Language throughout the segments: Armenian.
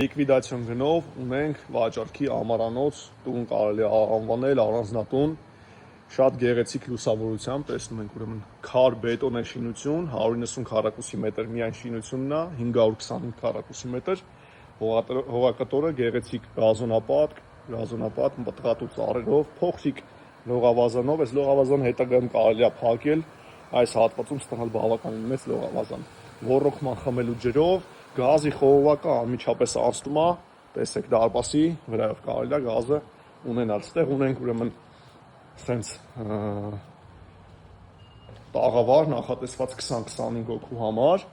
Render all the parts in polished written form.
Լիկվիդացիոն գնով ունենք վաճառքի ամարանոց տուն, կարելի է անվանել առանձնատուն, շատ գեղեցիկ լուսավորությամբ, տեսնում ենք ուրեմն քար բետոնե շինություն, 190 քառակուսի մետր միայն շինությունն է, 525 քառակուսի մետր, հողակտորը գեղեցիկ գազոնապատ, մտղատու ծառերով, փոքրիկ լողավազանով, այս լողավազանը հետագայում կարելի է փակել, այս հատվածում ստանալ բավականին մեծ լողավազան, ոռոգման խմելու ջրով, գազի խողովակը անմիջապես անցնում է, տեսեք դարպասի վրայով կարելի է գազը ունենալ, ստեղ ունենք ուրեմն սենց տաղավար նախատեսված 20-25 հոգու համար,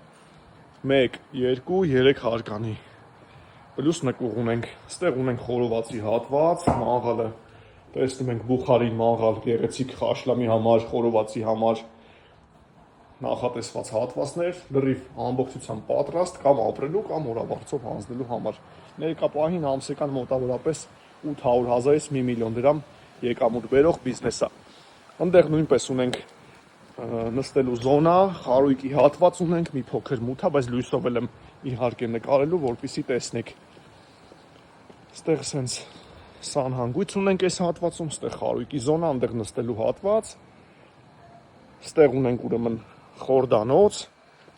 1, 2, 3 հարկանի, պլյուս նկուղ ունենք, ստեղ ունենք խորովածի հատված, մաղալը, տեսնում ենք բուխարի մաղալ, գեղեցիկ խաշլամի համար, խորովածի համար, նախատեսված հատվածներ, լրիվ ամբողջությամբ պատրաստ կամ ապրելու կամ օրավարձով հանձնելու համար, ներկա պահին ամսական մոտավորապես 800,000-ից 1 միլիոն դրամ եկամուտ բերող բիզնես է, ընդեղ նույնպես ունենք նստելու զոնա, խարույկի հատված ունենք, մի փոքր մութ է, բայց լույսով էլ եմ իհարկե նկարելու, որպեսզի տեսնեք, ստեղ սենց սանհանգույց ունենք այս հատվածում, ստեղ խարույկի զոնա, ընդեղ նստելու հատված, ստեղ ունենք ուրեմն խորդանոց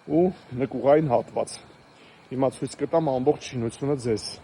ու նկուղային հատված, հիմա ցույց կտամ ամբողջ շինությունը ձեզ,